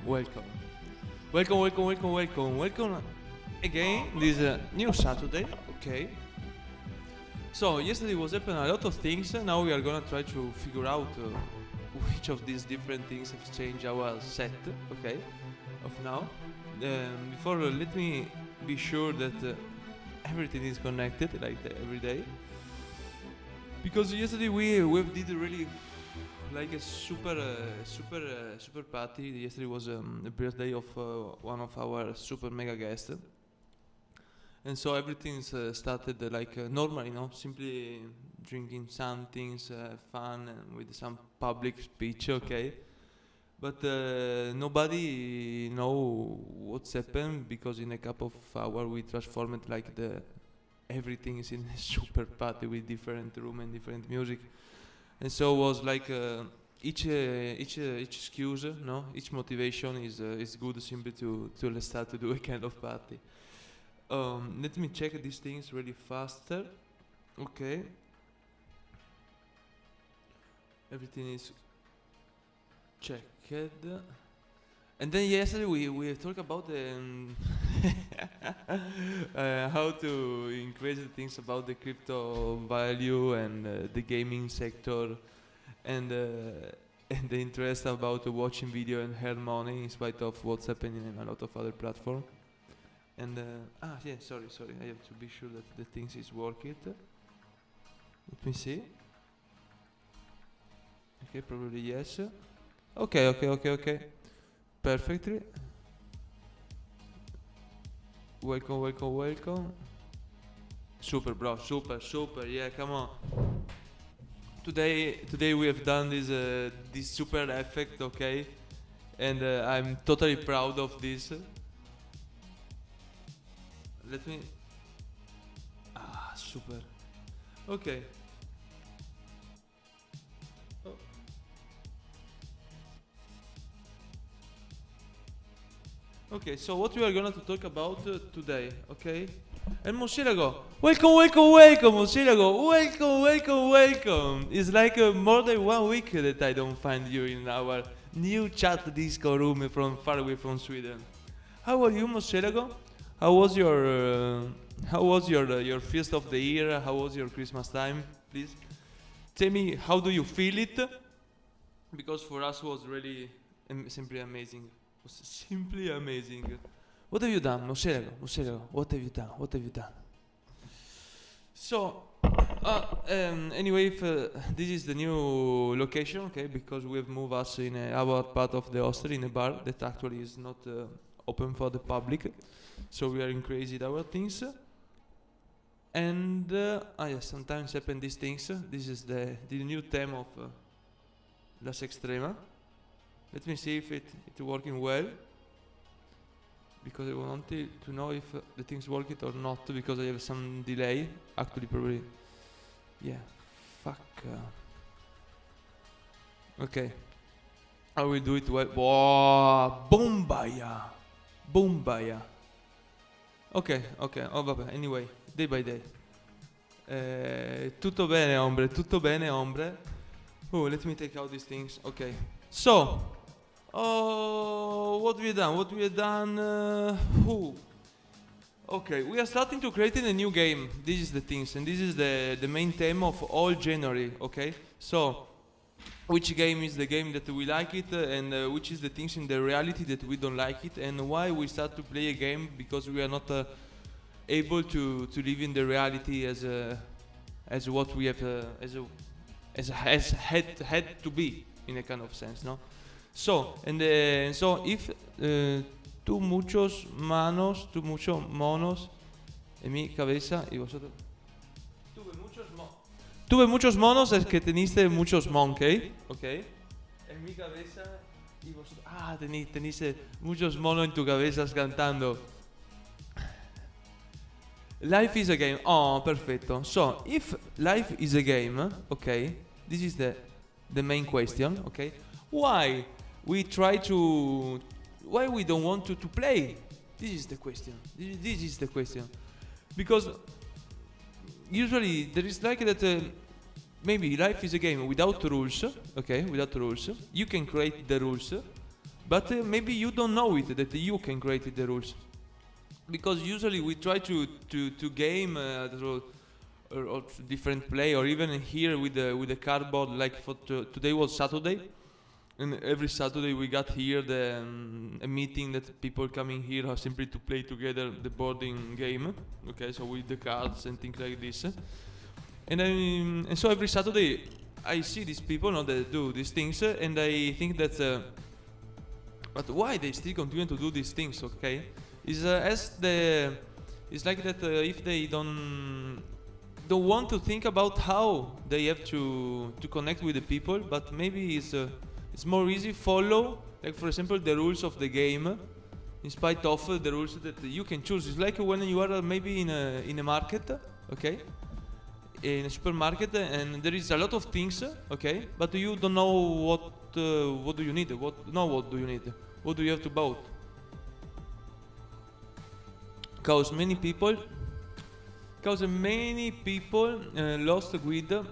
welcome. Welcome, welcome, welcome, welcome, welcome again this new Saturday, okay? So, yesterday was happening a lot of things, now we are gonna try to figure out which of these different things have changed our set, okay, of now. Before, let me be sure that everything is connected, like every day. Because yesterday we did really like a super party. Yesterday was the birthday of one of our super mega guests, and so everything started normal, simply drinking some things, fun, and with some public speech, okay. But nobody know what's happened because in a couple of hours we transformed everything is in a super party with different room and different music, and so it was like each excuse, no, each motivation is good simply to start to do a kind of party. Let me check these things really faster. Okay, everything is checked. And then yesterday we talked about how to increase the things about the crypto value and the gaming sector and the interest about watching video and earn money in spite of what's happening in a lot of other platforms. And sorry, I have to be sure that the things is working. Let me see. Okay, probably yes. Okay. Perfectly. Welcome. Super, bro. Super. Yeah, come on. Today we have done this super effect, okay, and I'm totally proud of this. Let me. Super. Okay. Okay, so what we are gonna to talk about today, okay? And Murcielago, welcome, Murcielago, welcome. It's like more than 1 week that I don't find you in our new chat disco room from far away from Sweden. How are you, Murcielago? How was your feast of the year? How was your Christmas time? Please tell me, how do you feel it? Because for us it was really simply amazing. Simply amazing. What have you done, Murcielago? What have you done? So, anyway, this is the new location, okay? Because we have moved us in our part of the hostel in a bar that actually is not open for the public. So we are increasing our things. And yes, sometimes happen these things. This is the new theme of Las Extrema. Let me see if it's working well, because I want to know if the things work it or not, because I have some delay. Actually, probably, yeah. Fuck. Okay, I will do it well. Wow, bombaya. Okay. Oh, vabbè. Anyway, day by day. Tutto bene, ombre. Oh, let me take out these things. Okay, so. Oh, what we have done? Okay, we are starting to create a new game. This is the things, and this is the main theme of all January. Okay, so which game is the game that we like it, and which is the things in the reality that we don't like it, and why we start to play a game because we are not able to live in the reality as what we have as had to be in a kind of sense, no? So, so if tú muchos monos en mi cabeza y vosotros tuve muchos monos es que teniste muchos monkey, okay? En mi cabeza y vosotros teniste muchos monos en tu cabeza cantando. Life is a game. Oh, perfetto. So, if life is a game, okay, this is the main question, okay? Why we don't want to play? This is the question. This is the question. Because usually there is like that maybe life is a game without rules, okay? Without rules. You can create the rules, but maybe you don't know it that you can create the rules, because usually we try to game through or different play, or even here with the cardboard. Like for today was Saturday, and every Saturday we got here a meeting that people coming here are simply to play together the boarding game. Okay, so with the cards and things like this. And so every Saturday I see these people, that do these things, and I think that. But why they still continue to do these things? Okay, it's like that if they don't want to think about how they have to connect with the people, but maybe it's more easy follow, like for example the rules of the game, in spite of the rules that you can choose. It's like when you are maybe in a market, okay, in a supermarket, and there is a lot of things, okay, but you don't know what do you need, what do you need, what do you have to buy, because many people lost with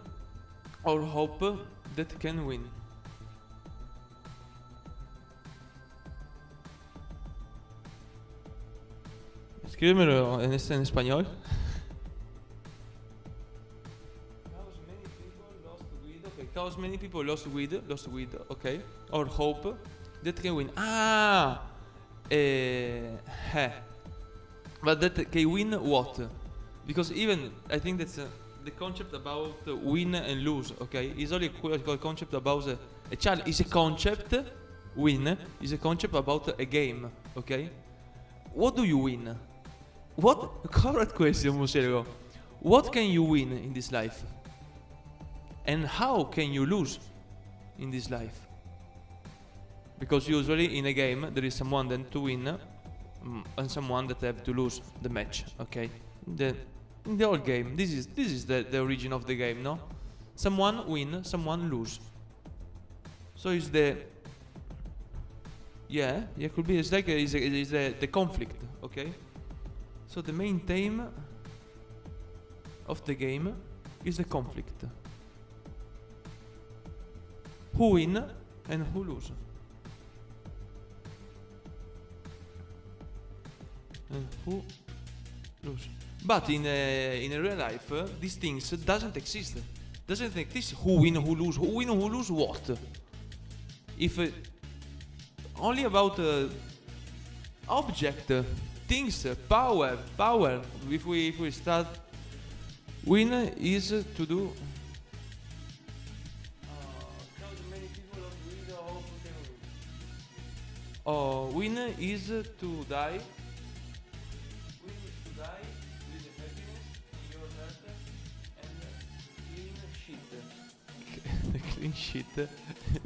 or hope that can win. Escríbemelo en español. Because many people lost with, okay, or hope that can win. But that can win what? Because even I think that's the concept about win and lose, okay, is only a concept about a child. Is a concept, win is a concept about a game, okay. What do you win? What? Correct question, Musero. What can you win in this life? And how can you lose in this life? Because usually in a game there is someone then to win and someone that have to lose the match, okay? In the whole game, this is the origin of the game, no? Someone win, someone lose. So it's the could be. It's like the conflict, okay? So the main theme of the game is the conflict. Who win and who lose. And who lose. But in a real life, these things doesn't exist. Doesn't exist who win, who lose. Who win, who lose what? If only about object, things, power. If we start, win is to do. Win is to die. Win is to die with the happiness in your heart and clean shit. The clean shit?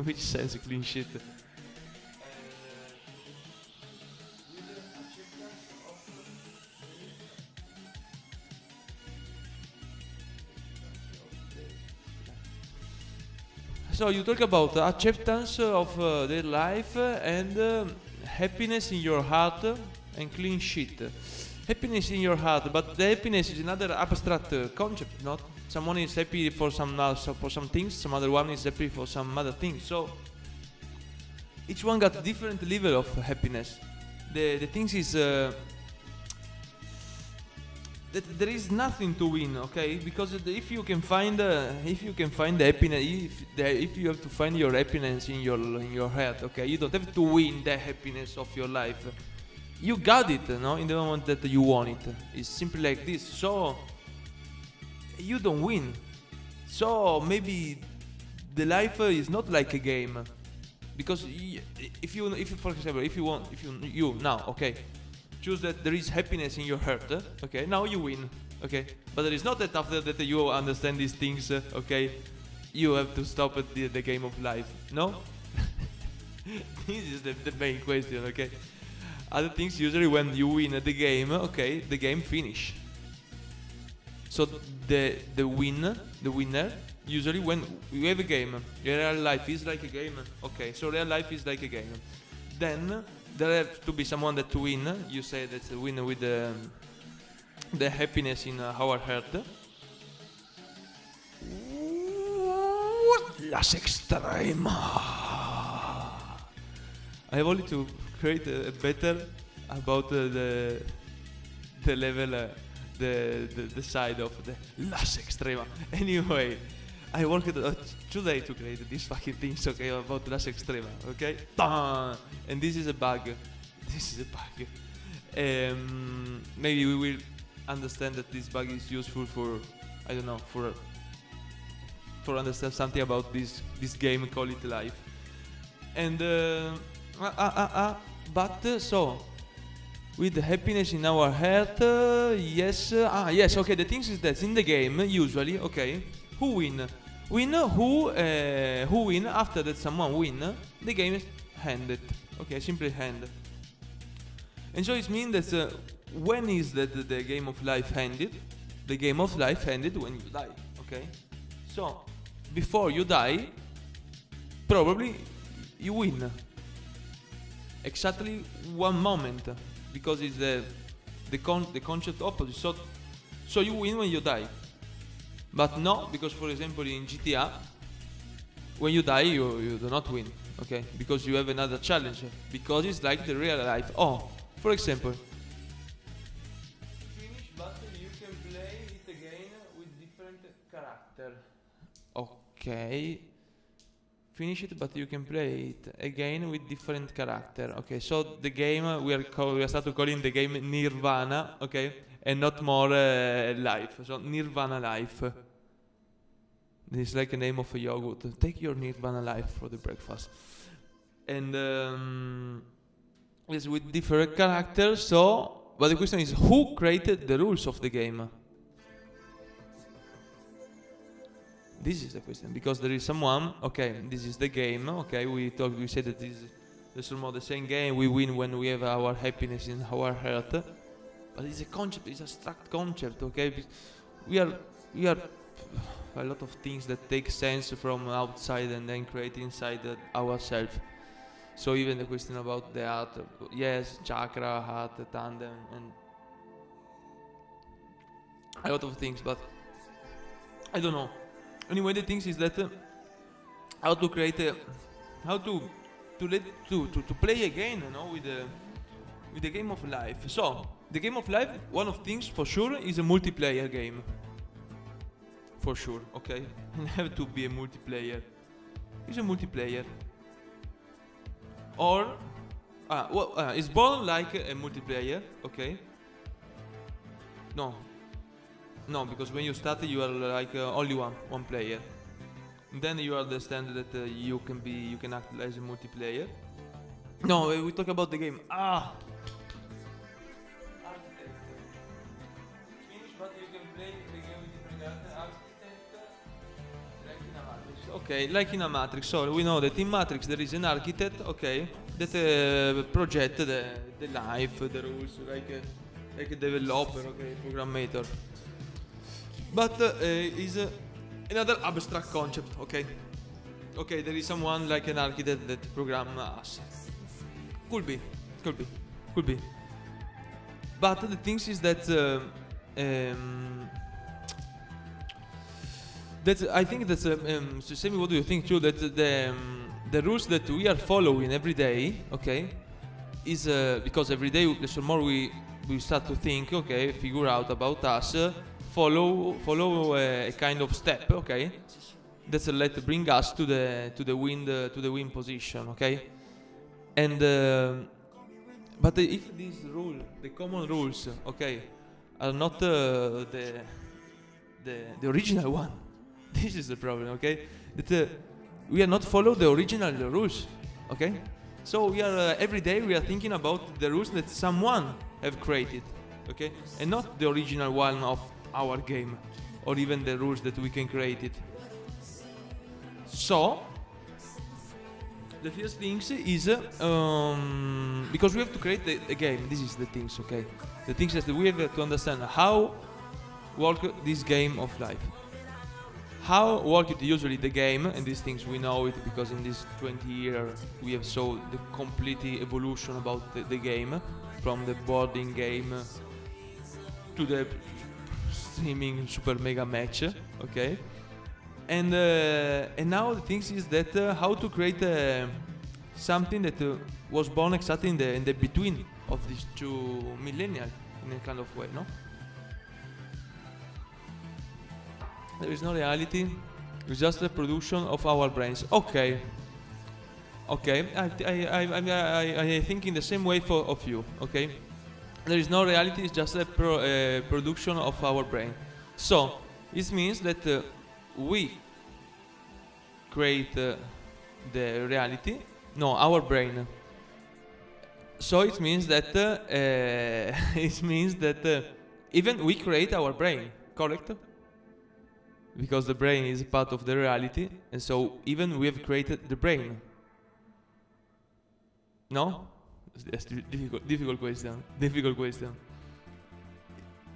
Which sense clean shit? So you talk about acceptance of their life and happiness in your heart and clean sheet. Happiness in your heart, but the happiness is another abstract concept, not? Someone is happy for some things, some other one is happy for some other things. So each one got a different level of happiness. The thing is that there is nothing to win, okay? Because if you can find the happiness, if you have to find your happiness in your heart, okay, you don't have to win the happiness of your life. You got it, no? In the moment that you want it, it's simply like this. So you don't win. So maybe the life is not like a game, because if you for example if you now, okay, choose that there is happiness in your heart, okay, now you win, okay, but there is not that after that you understand these things, okay, you have to stop at the game of life, no? This is the main question, okay. Other things, usually when you win the game, okay, the game finish. So the winner, usually when you have a game, real life is like a game, okay, so real life is like a game. Then there has to be someone that win. You say that's a winner with the happiness in our heart. Las extrema. I wanted to create a better about the level, the side of the Las Extrema. Anyway, I worked 2 days to create these fucking things, okay, about Las Extrema, okay? And this is a bug. This is a bug. Maybe we will understand that this bug is useful for, I don't know, for understand something about this game, call it life. And but so with the happiness in our heart, yes, yes, okay. The thing is that in the game usually, okay, who win who win after that someone win, the game is handed, okay, simply hand. And so it means that when is that the game of life ended? The game of life ended when you die, okay? So before you die, probably you win. Exactly one moment, because it's the concept opposite. So you win when you die. But no, because for example in GTA, when you die you do not win, okay? Because you have another challenge, because it's like the real life. Oh, for example, finish battle, you can play it again with different character. Okay. Finish it, but you can play it again with different character. Okay, so the game we are starting calling the game Nirvana, okay, and not more life. So Nirvana Life. This is like a name of a yogurt. Take your Nirvana Life for the breakfast. And it's with different characters. So, but the question is, who created the rules of the game? This is the question, because there is someone, okay, this is the game, okay, we said that this is the same game, we win when we have our happiness in our heart, but it's a concept, it's a abstract concept, okay, we are a lot of things that take sense from outside and then create inside ourselves. So even the question about the art, yes, chakra, heart, tandem, and a lot of things, but I don't know. Anyway, the thing is that how to create how to play again, you know, with the game of life. So the game of life, one of things for sure is a multiplayer game. For sure, okay, it have to be a multiplayer. It's a multiplayer, or it's born like a multiplayer, okay. No, because when you start, you are like only one player. And then you understand that you can act as a multiplayer. No, we talk about the game. Finish, but you can play the game with different architect, like in a Matrix. Okay, like in a Matrix. So we know that in Matrix there is an architect, okay, that project the life, the rules, like a developer, okay, programmer. But is another abstract concept, okay? Okay, there is someone like an architect that program us. Could be. But the thing is that I think that's Sammy, what do you think too? That the rules that we are following every day, okay, is because every day the more we start to think, okay, figure out about us. Follow a kind of step, okay? That's bring us to the win position, okay? And but if these rules, the common rules, okay, are not the original one, this is the problem, okay? That we are not follow the original rules, okay? So we are every day we are thinking about the rules that someone have created, okay, and not the original one of our game, or even the rules that we can create it. So the first thing is because we have to create the game. This is the things, okay. The things that we have to understand how work this game of life. How work it usually the game, and these things we know it because in this 20 years we have saw the complete evolution about the game, from the boarding game to the streaming super mega match, okay, and now the thing is that how to create something that was born exactly in the between of these two millennia in a kind of way, no? There is no reality, it's just the production of our brains. Okay. Okay, I think in the same way of you, okay? There is no reality, it's just a production of our brain. So, it means that we create the reality, no, our brain. So it means that even we create our brain, correct? Because the brain is part of the reality, and so even we have created the brain. No? That's difficult question. Difficult question.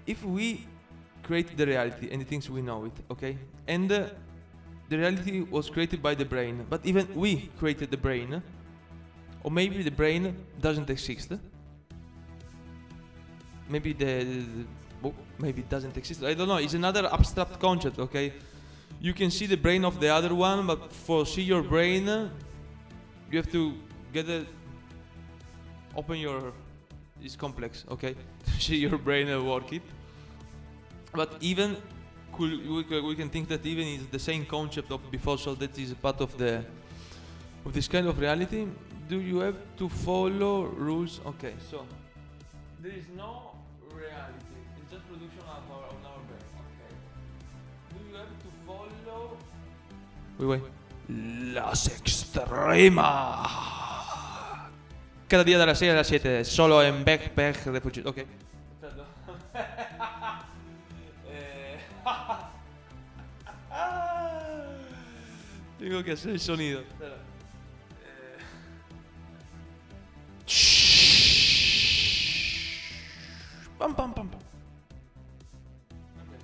If we create the reality and the things we know it, okay? And the reality was created by the brain, but even we created the brain, or maybe the brain doesn't exist. Maybe maybe it doesn't exist. I don't know. It's another abstract concept, okay? You can see the brain of the other one, but for see your brain, you have to open your. It's complex, okay? To see your brain and work it. But even we can think that even is the same concept of before, so that is part of this kind of reality. Do you have to follow rules? Okay, so there is no reality. It's just production of our brain. Okay. Do you have to follow? Wait. Las Extremas. Cada día de las 6 a las 7, solo en Backpack Refugee. Ok. Tengo que hacer el sonido. Pam, pam, pam, pam. Okay.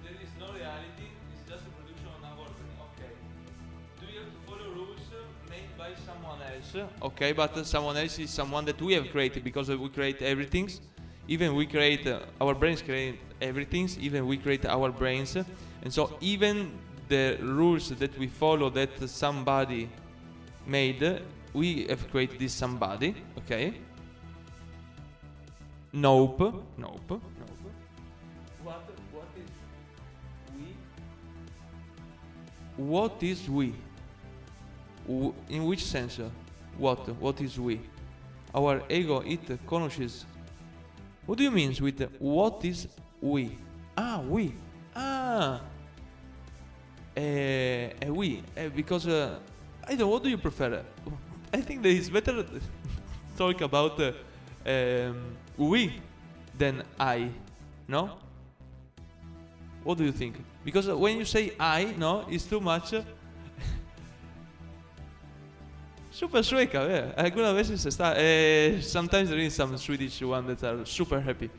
There is no reality, it's just a production on our brain. Okay. Do you have to follow rules made by someone else? Okay, but someone else is someone that we have created, because we create everything. Even we create, our brains create everything, even we create our brains. And so even the rules that we follow that somebody made, we have created this somebody, okay? Nope. What is we? What is we? In which sense? What is we? Our ego, it conscious. What do you mean with what is we? We. We. Because I don't know, what do you prefer? I think that it's better talk about we than I, no? What do you think? Because when you say I, no, it's too much. Super sueca, yeah. Algunas veces está. Sometimes there is some Swedish one that are super happy.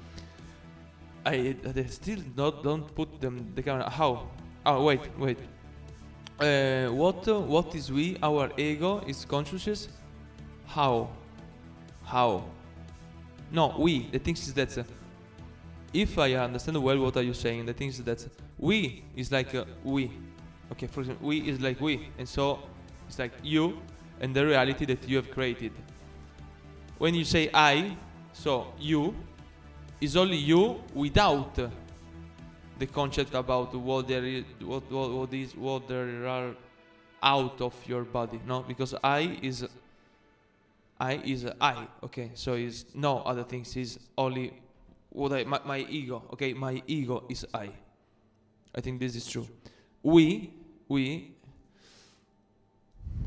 They still don't put the camera. How? Oh, wait. What is we? Our ego is consciousness. How? No, we. The thing is that if I understand well what are you saying, the thing is that we is like we. Okay, for example, we is like we, and so it's like you and the reality that you have created. When you say I, so you is only you without the concept about what there is, what there are out of your body, no? Because I is I, okay? So is no other things, is only what my ego, okay? My ego is I. I think this is true. We,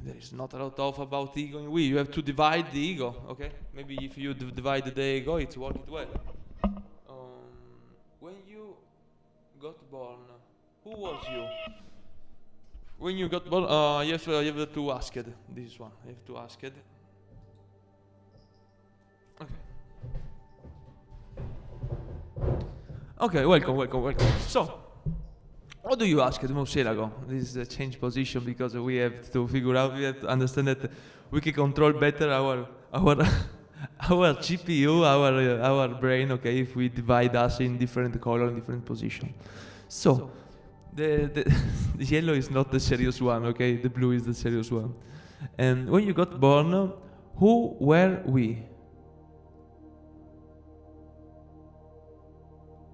there is not a lot of about ego in we. You have to divide the ego, okay? Maybe if you divide the ego, it's worked well. When you got born, who was you? When you got born, you have to ask it. This one, you have to ask it. Okay, welcome. So, what do you ask at Moselago? This is a change position because we have to figure out, we have to understand that we can control better our GPU, our brain, okay, if we divide us in different color, in different position. So, the yellow is not the serious one, okay? The blue is the serious one. And when you got born, who were we?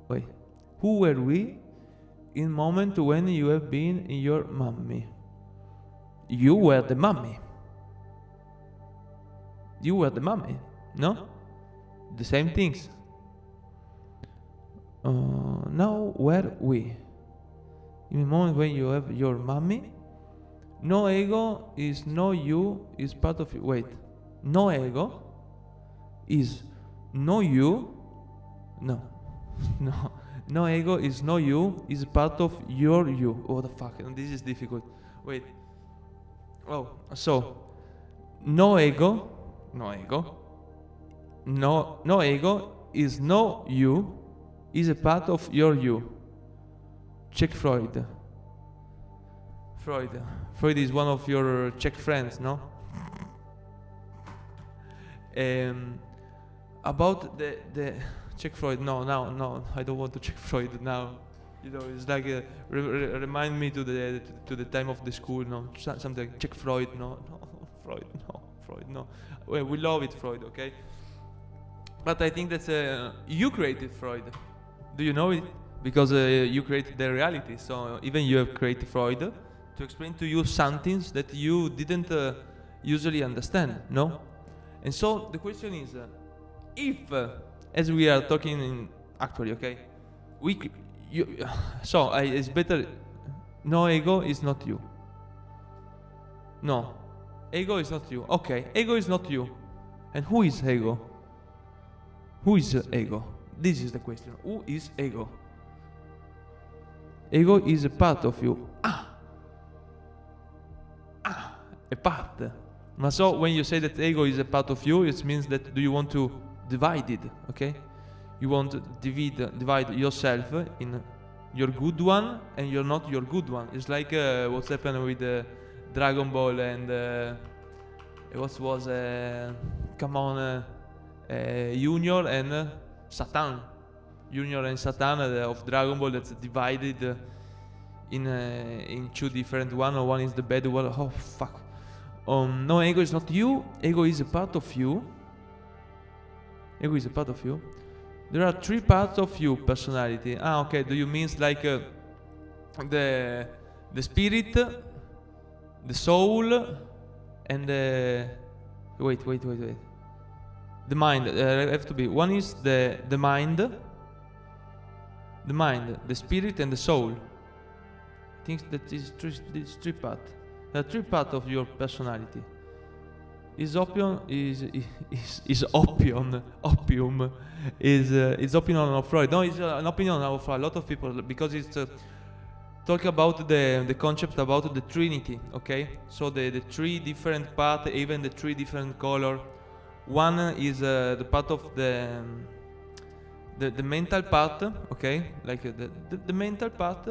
Wait, who were we in moment when you have been in your mummy? You were the mummy. You were the mummy, no? The same things. Now where we? In the moment when you have your mummy, no ego is no you, is part of you. Wait, no ego is no you, no, no, no ego is no you, is part of your you. What the fuck? And this is difficult. Wait. Oh, so no ego, no ego, no ego is no you, is a part of your you. Check Freud. Freud is one of your Czech friends, no? About the check Freud. No, I don't want to check Freud now. You know, it's like remind me to the time of the school. No, something like check Freud. No, Freud. No. Well, we love it, Freud. Okay, but I think that you created Freud. Do you know it? Because you created the reality. So even you have created Freud to explain to you some things that you didn't usually understand. No, and so the question is, if as we are talking in actually, okay, it's better. No, ego is not you. No, ego is not you. Okay, ego is not you. And who is ego? Who is ego? This is the question. Who is ego? Ego is a part of you. A part. But so when you say that ego is a part of you, it means that do you want to divide it, okay? You want to divide yourself in your good one and you're not your good one. It's like what's happened with Dragon Ball and what was Junior and Satan. Junior and Satan of Dragon Ball that's divided in two different one. One is the bad one. Oh fuck. No, ego is not you. Ego is a part of you. Ego is a part of you. There are three parts of you personality. Okay. Do you mean like the spirit, the soul, and the wait. The mind. Have to be. One is the mind. The mind, the spirit, and the soul. I think that is three parts. There are three parts of your personality. Is opium opinion of Freud? No, it's an opinion of a lot of people because it's talk about the concept about the Trinity. Okay, so the three different parts, even the three different color. One is the part of the mental part, okay, like the mental part,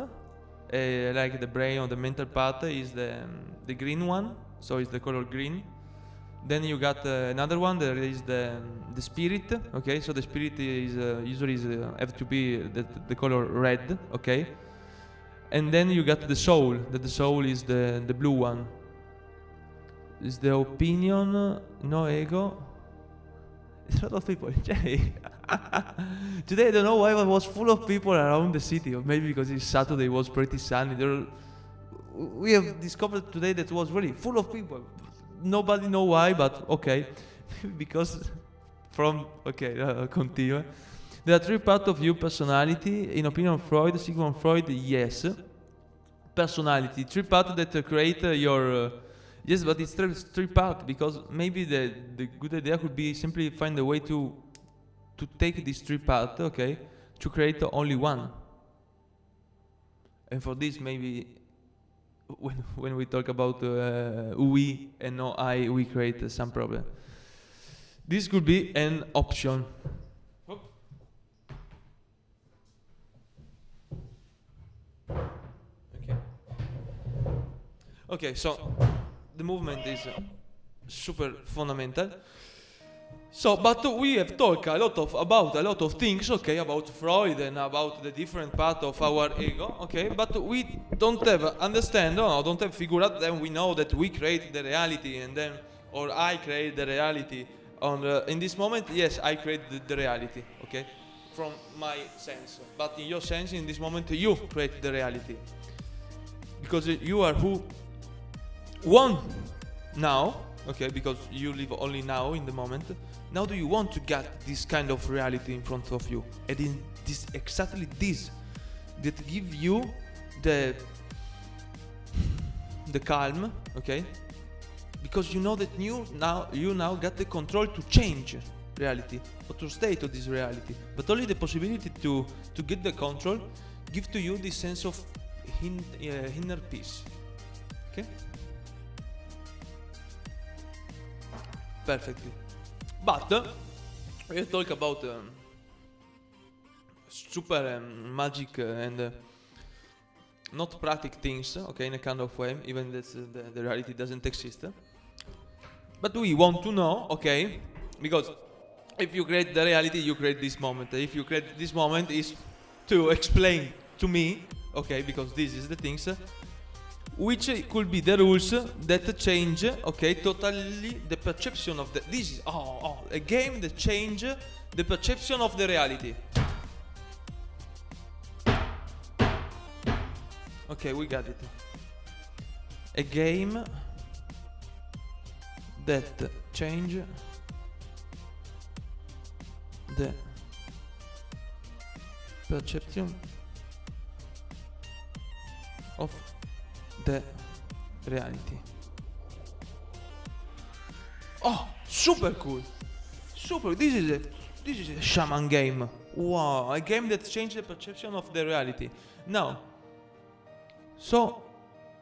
like the brain or the mental part is the green one, so it's the color green. Then you got another one. There is the spirit, okay. So the spirit is usually have to be the color red, okay. And then you got the soul. That the soul is the blue one. Is the opinion, no ego. There's a lot of people. Today I don't know why it was full of people around the city, or maybe because it's Saturday, it was pretty sunny. We have discovered today that it was really full of people. Nobody know why, but okay. Because continue. There are three parts of your personality. In opinion of Freud, Sigmund Freud, yes. Personality, three parts that create your... yes, but it's three parts because maybe the good idea could be simply find a way to take these three parts, okay, to create only one. And for this, maybe when we talk about we and no I, we create some problem. This could be an option. Okay, so the movement is super fundamental. So, but we have talked about a lot of things, okay, about Freud and about the different part of our ego, okay, but we don't have don't have figured out. Then we know that we create the reality, and then, or I create the reality. In this moment, yes, I create the reality, okay, from my sense. But in your sense, in this moment, you create the reality because you are who want now, okay, because you live only now in the moment. Now do you want to get this kind of reality in front of you, and in this exactly this that give you the calm, okay, because you know that you now got the control to change reality or to stay to this reality, but only the possibility to get the control give to you this sense of inner peace, okay. Perfectly. But we talk about super magic and not practical things, okay, in a kind of way, even that the reality doesn't exist. But we want to know, okay, because if you create the reality, you create this moment. If you create this moment, is to explain to me, okay, because this is the things. Which could be the rules that change, okay, totally the perception of this is a game that change the perception of the reality. Okay, we got it. A game that change the perception of the reality. Oh, super cool. Super. This is a shaman game. Wow, a game that changed the perception of the reality. Now, so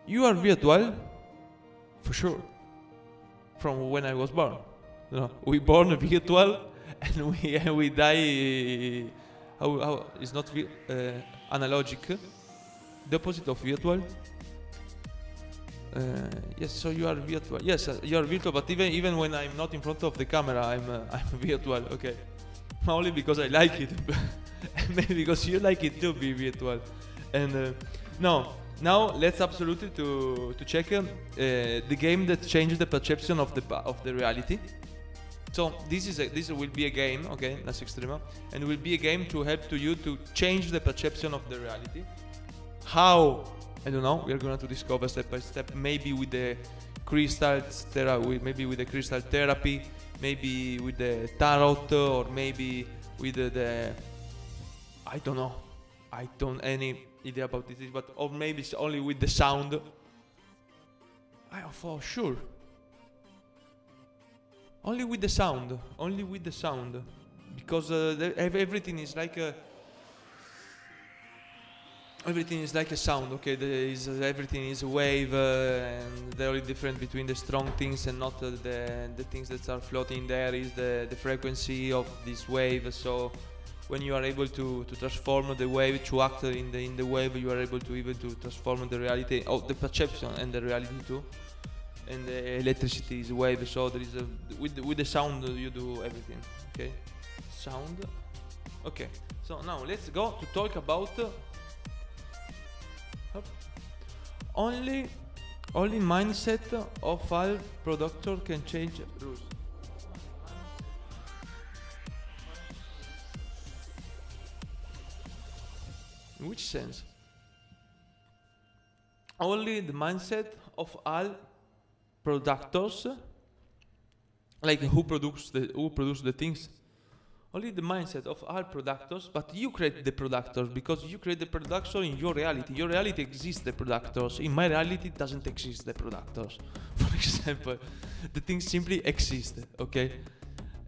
you are virtual for sure. From when I was born. You know, we born virtual and we die how it's not analogic. The opposite of virtual. Yes, so you are virtual. Yes, you are virtual, but even when I'm not in front of the camera, I'm virtual. Okay, only because I like it, maybe because you like it too, be virtual. And now let's absolutely to check the game that changed the perception of the reality. So this will be a game, okay, that's Extrema, and will be a game to help to you to change the perception of the reality. How? I don't know. We are going to discover step by step. Maybe with the crystals therapy, maybe with the crystal therapy, maybe with the tarot, or maybe with the I don't know. I don't any idea about this, but or maybe it's only with the sound. For sure. Only with the sound. Only with the sound, because everything is like a. Everything is like a sound, okay? Everything is a wave, and the only difference between the strong things and not the things that are floating there is the frequency of this wave. So when you are able to transform the wave to act in the wave, you are able to even to transform the reality of the perception and the reality too. And the electricity is a wave, so there is with the sound you do everything, okay? Sound. Okay, so now let's go to talk about. Only mindset of all productor can change rules. In which sense? Only the mindset of all productors, like who produce the things. Only the mindset of all productors, but you create the productors because you create the production in your reality. Your reality exists the productors. In my reality doesn't exist the productors. For example, the things simply exist, okay?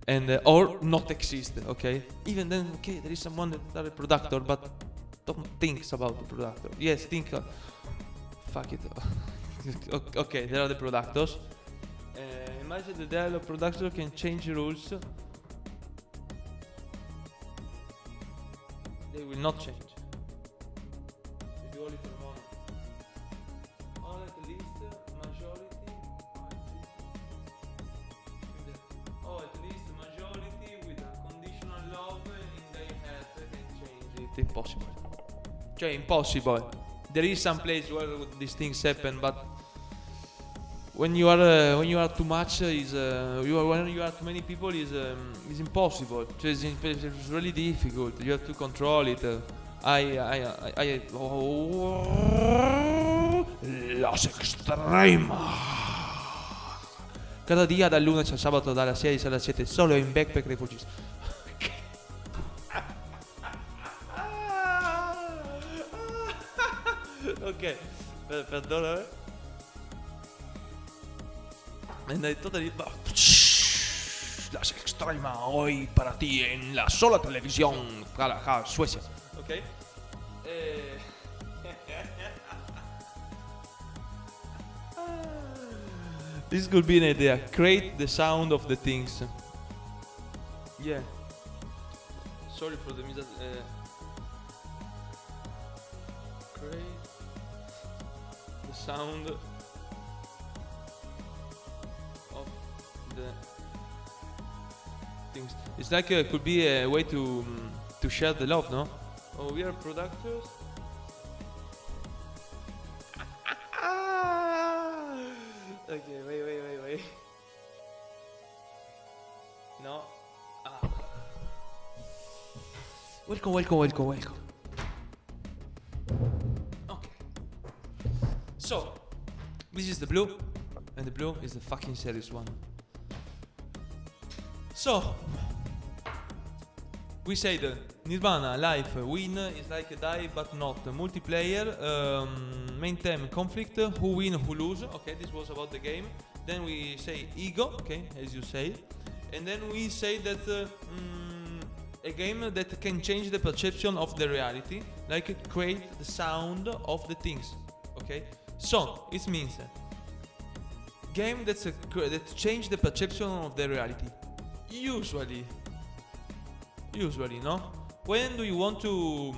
And or not exist, okay? Even then, okay, there is someone that are a productor, but don't think about the productor. Yes, think. Fuck it. Okay, there are the productors. Imagine the dialogue producer can change rules. They will not change. If you only for a moment. Or at least majority. At least majority It's impossible. Cioè, impossible. There is some place where these things happen, but when you are too much, when you are too many people, is impossible. Cioè, it's really difficult. You have to control it. Las Extremas. Cada día dal lunes al sabato dalle 6 alle 7 solo in Backpack Refugees. Ok, perdona. And I totally... Las Extrema hoy para ti en la sola televisión Suecia. Ok. This could be an idea. Create the sound of the things. Yeah. Sorry for the create the sound of the things. It's like could be a way to share the love, no? Oh, we are producers. Okay, wait. No. Welcome. Okay. So, this is the blue, and the blue is the fucking serious one. So, we say that Nirvana, life, win is like a die but not. Multiplayer, main theme, conflict, who win, who lose. Okay, this was about the game. Then we say ego, okay, as you say. And then we say that a game that can change the perception of the reality, like create the sound of the things, okay? So, it means game that change the perception of the reality. Usually, no? When do you want to...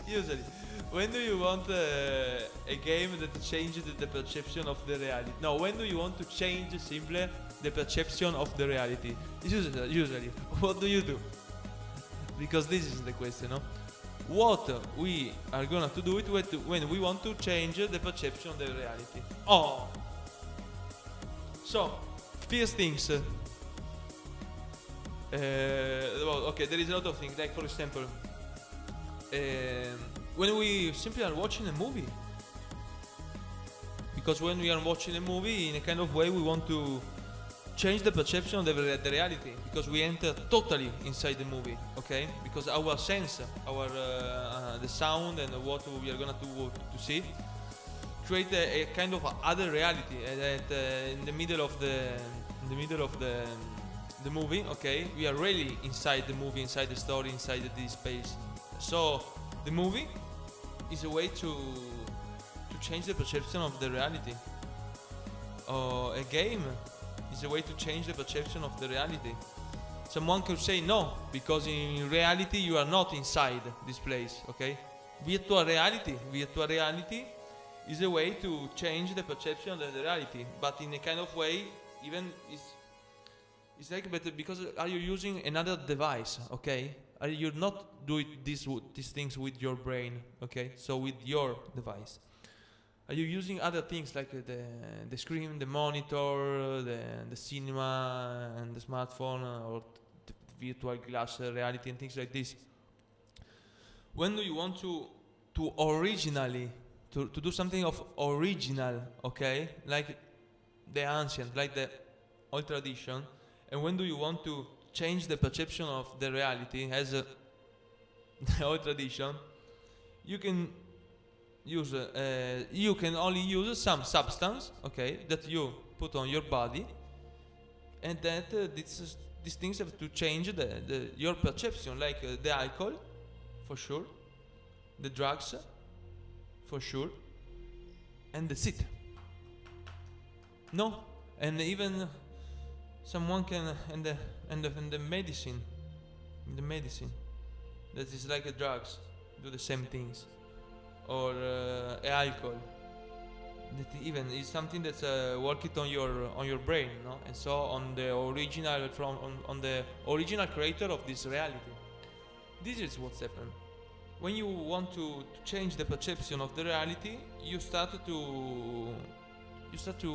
Usually. When do you want a game that changes the perception of the reality? No, when do you want to change simply the perception of the reality? Usually. What do you do? Because this is the question, no? What we are gonna to do it when we want to change the perception of the reality. Oh! So, first things. Well, okay, there is a lot of things. Like, for example, when we simply are watching a movie. Because when we are watching a movie, in a kind of way, we want to change the perception of the reality. Because we enter totally inside the movie, okay? Because our sense, the sound and what we are gonna to see, create a kind of other reality in the middle of the movie, okay? We are really inside the movie, inside the story, inside this space. So the movie is a way to change the perception of the reality. A game is a way to change the perception of the reality. Someone could say no, because in reality you are not inside this place, okay? Virtual reality is a way to change the perception of the reality, but in a kind of way, even it's like better because are you using another device, okay? Are you not doing these things with your brain, okay? So with your device. Are you using other things like the screen, the monitor, the cinema, and the smartphone, or the virtual glass reality and things like this? When do you want to originally to do something of original, okay? Like the ancient, like the old tradition, and when do you want to change the perception of the reality as the old tradition? You can only use some substance, okay, that you put on your body, and that these things have to change your perception, like the alcohol, for sure, the drugs, for sure, and that's it. No, and even someone can and the medicine, that is like a drugs, do the same things. Or alcohol, that even is something that's working on your brain, no? And so on the original on the original creator of this reality. This is what's happened. When you want to change the perception of the reality, you start to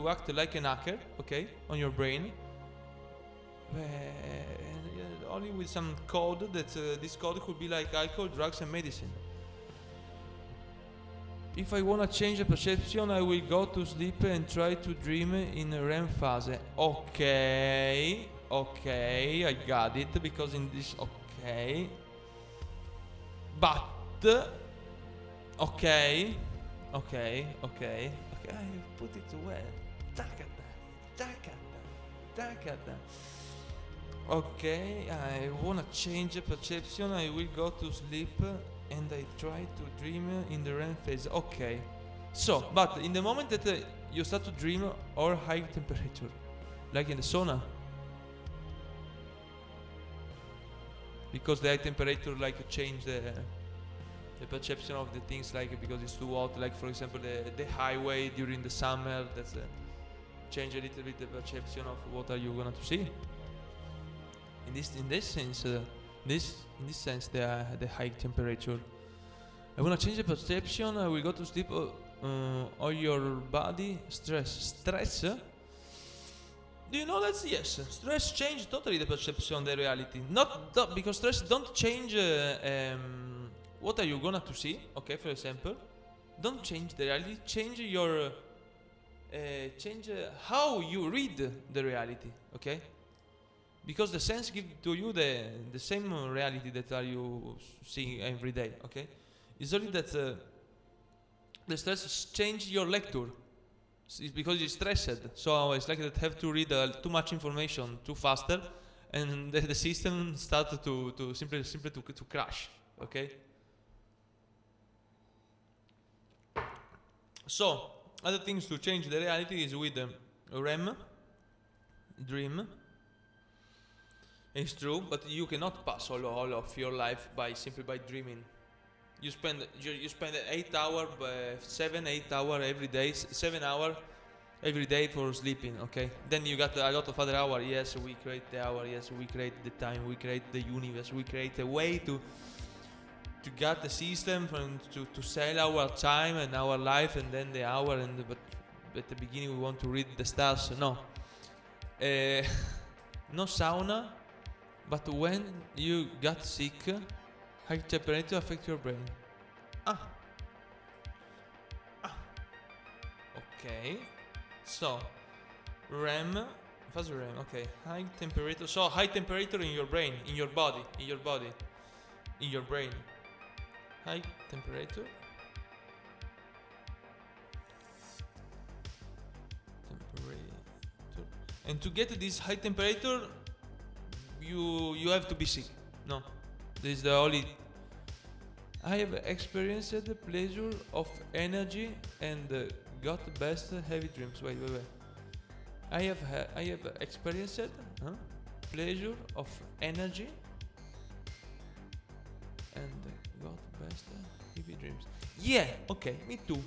act like an hacker, okay, on your brain. Only with some code that this code could be like alcohol, drugs, and medicine. If I wanna change the perception, I will go to sleep and try to dream in a REM phase. Okay, I got it, because in this, okay. But, okay, I put it well. Takata. Okay, I wanna change the perception, I will go to sleep and I try to dream in the REM phase. Okay. So, but in the moment that you start to dream or high temperature, like in the sauna, because the high temperature like change the perception of the things, like because it's too hot, like for example the highway during the summer, that's change a little bit the perception of what are you gonna to see. In this sense, the high temperature. I wanna change the perception. I will go to sleep. Or your body stress. Do you know that? Yes, stress change totally the perception of the reality. Not because stress don't change. What are you gonna to see? Okay, for example, don't change the reality. Change your how you read the reality. Okay. Because the sense give to you the same reality that are you seeing every day, okay? It's only that the stress change your lecture. It's because you're stressed. So it's like that have to read too much information too faster, and the system started to simply to crash, okay? So other things to change the reality is with REM, dream. It's true, but you cannot pass all of your life simply by dreaming. You spend 8 hours, 7-8 hours every day, 7 hours every day for sleeping. Okay, then you got a lot of other hours. Yes, we create the hour. Yes, we create the time. We create the universe. We create a way to get the system and to sell our time and our life, and then the hour. But at the beginning we want to read the stars. No, no sauna. But when you got sick, high temperature affect your brain. Okay. So, REM, fast REM. Okay, high temperature. So high temperature in your brain, in your body, in your brain. High temperature. And to get this high temperature, you have to be sick. No, this is the only. I have experienced the pleasure of energy and got the best heavy dreams. Wait. I have experienced pleasure of energy and got the best heavy dreams. Yeah. Okay. Me too.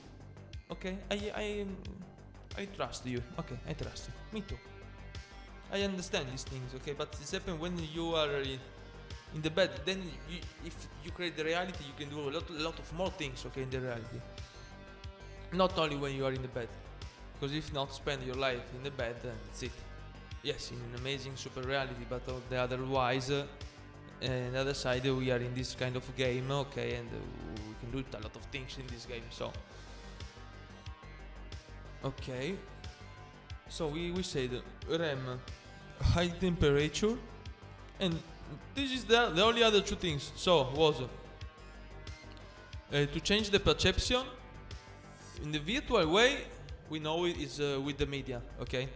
Okay. I trust you. Okay. I trust you. Me too. I understand these things, okay, but it's happened when you are in the bed. Then if you create the reality, you can do a lot of more things, okay, in the reality. Not only when you are in the bed, because if not, spend your life in the bed, that's it. Yes, in an amazing super reality, but otherwise, on the other side, we are in this kind of game, okay, and we can do a lot of things in this game. So, okay. So we said REM, high temperature, and this is the only other two things. So was to change the perception in the virtual way. We know it is with the media, okay?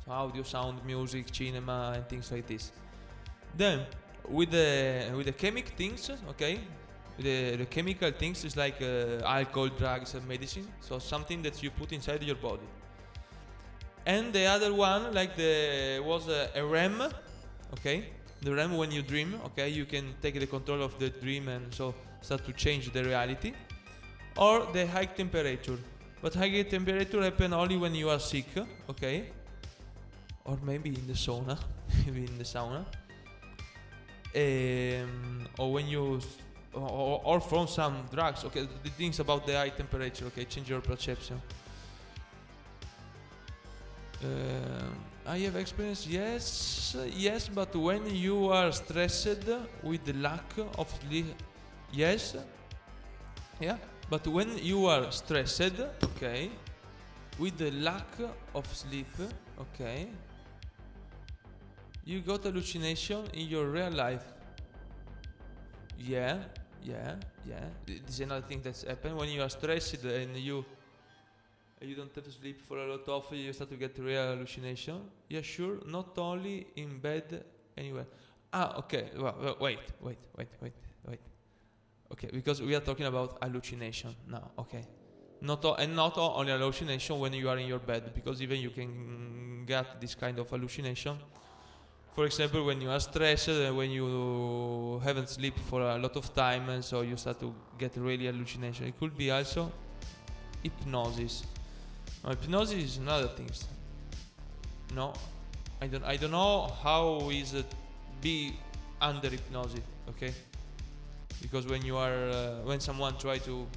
So audio, sound, music, cinema, and things like this. Then with the chemical things, okay? The chemical things is like alcohol, drugs, and medicine. So something that you put inside your body. And the other one, like was a REM, okay? The REM when you dream, okay? You can take the control of the dream and so start to change the reality. Or the high temperature. But high temperature happen only when you are sick, okay? Or maybe in the sauna, maybe in the sauna. Or when you, or from some drugs, okay? The things about the high temperature, okay? Change your perception. I have experience, yes, but when you are stressed with the lack of sleep, yes, yeah, but when you are stressed, okay, with the lack of sleep, okay, you got hallucination in your real life. Yeah. This is another thing that's happened when you are stressed and you don't have to sleep for a lot of, you start to get real hallucination. Yeah, sure, not only in bed, anywhere. Okay, wait. Okay, because we are talking about hallucination now, okay. Not only hallucination when you are in your bed, because even you can get this kind of hallucination. For example, when you are stressed, when you haven't slept for a lot of time, and so you start to get really hallucination. It could be also hypnosis. Hypnosis is another thing. No, I don't know how is it be under hypnosis, okay? Because when you are when someone try to,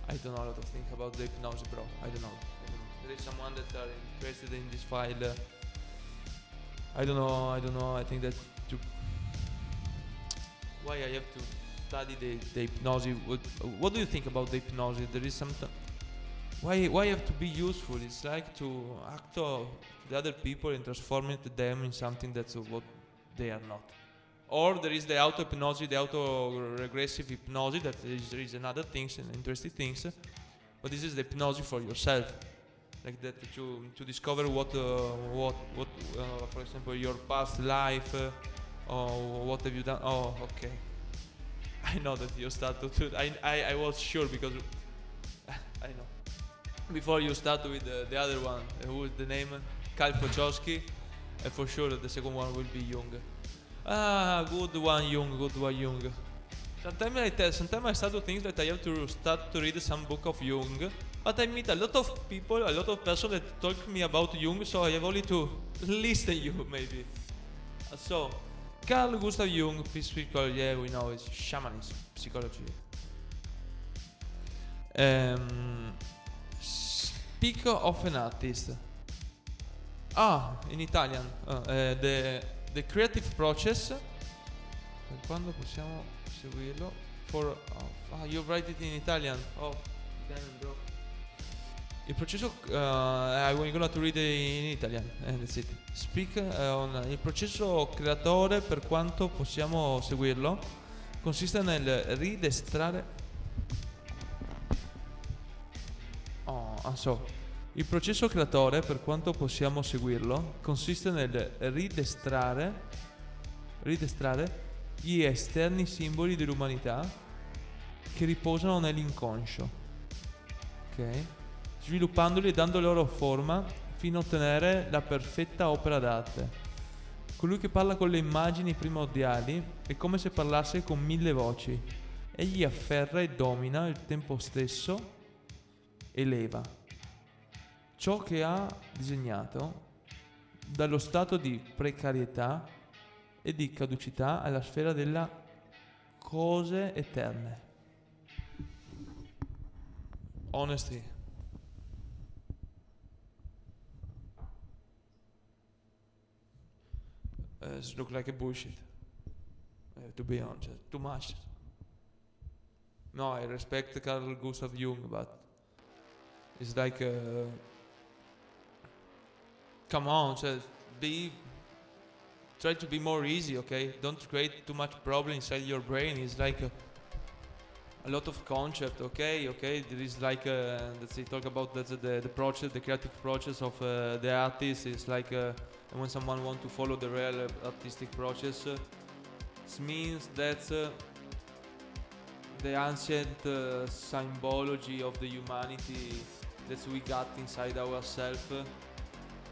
I don't know a lot of things about the hypnosis, bro. I don't know. There is someone that are interested in this file. I don't know. I think that why I have to study the hypnosis. What do you think about the hypnosis? There is some. Why have to be useful? It's like to act to the other people and transform them in something that's what they are not. Or there is the auto-hypnosis, the auto-regressive hypnosis, that there is another things and interesting things. But this is the hypnosis for yourself. Like that, to discover what for example, your past life, or what have you done. Oh, okay. I know that you start to do. I was sure because I know. Before you start with the other one, who is the name? Kyle Pochowski, and for sure the second one will be Jung. Good one, Jung. Sometimes I start to think that I have to start to read some book of Jung, but I meet a lot of people, a lot of persons that talk to me about Jung, so I have only to listen you maybe. So, Carl Gustav Jung, psychology, yeah, we know it's shamanism, psychology. Speak of an artist. In Italian, the creative process. Per quando possiamo seguirlo? You write it in Italian. Oh, damn, bro. Il processo, I'm going to read it in Italian, and that's it. Speak on il processo creatore, per quanto possiamo seguirlo, consiste nel ridestrare. Il processo creatore, per quanto possiamo seguirlo, consiste nel ridestrare gli esterni simboli dell'umanità che riposano nell'inconscio, ok? Sviluppandoli e dando loro forma fino a ottenere la perfetta opera d'arte. Colui che parla con le immagini primordiali è come se parlasse con 1000 voci. Egli afferra e domina il tempo stesso, eleva ciò che ha disegnato dallo stato di precarietà e di caducità alla sfera della cose eterne. Honesty. It looks like a bullshit. To be honest, too much. No, I respect Carl Gustav Jung, but it's like, come on, just try to be more easy, okay? Don't create too much problem inside your brain. It's like a lot of concept, okay? There is like, let's say, talk about the process, the creative process of the artist. It's like when someone wants to follow the real artistic process, it means that the ancient symbology of the humanity that we got inside ourselves,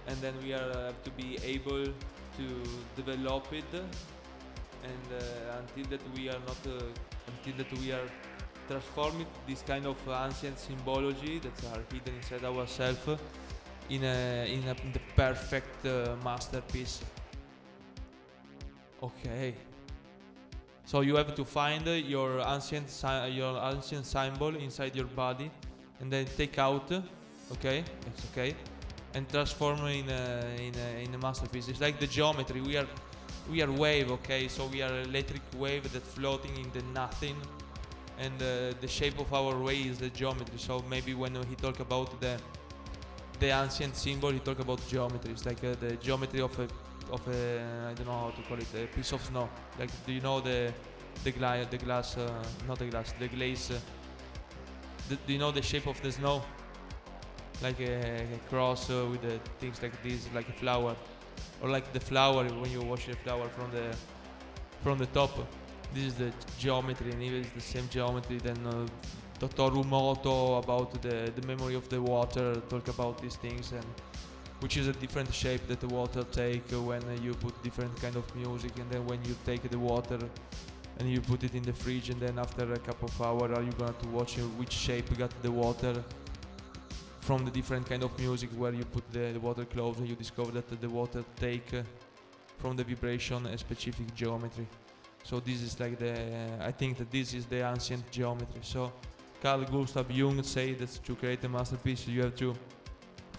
and then we have to be able to develop it, and until that we are transform it, this kind of ancient symbology that are hidden inside ourselves in the perfect masterpiece. Okay. So you have to find your ancient symbol inside your body, and then take out. Okay, it's okay, and transform in a masterpiece. It's like the geometry. We are wave. Okay, so we are electric wave that floating in the nothing, and the shape of our way is the geometry. So maybe when he talk about the ancient symbol, he talk about geometry. It's like the geometry of a I don't know how to call it, a piece of snow. Like, do you know the glass, not the glass, the glaze? Do you know the shape of the snow? Like a cross with the things like this, like a flower, or like the flower when you wash the flower from the top. This is the geometry, and even it's the same geometry than Dr. Umoto about the memory of the water. Talk about these things, and which is a different shape that the water take when you put different kind of music, and then when you take the water and you put it in the fridge, and then after a couple of hours are you going to watch which shape got the water from the different kind of music where you put the water close, and you discover that the water take from the vibration a specific geometry. So this is like I think that this is the ancient geometry. So Carl Gustav Jung said that to create a masterpiece you have to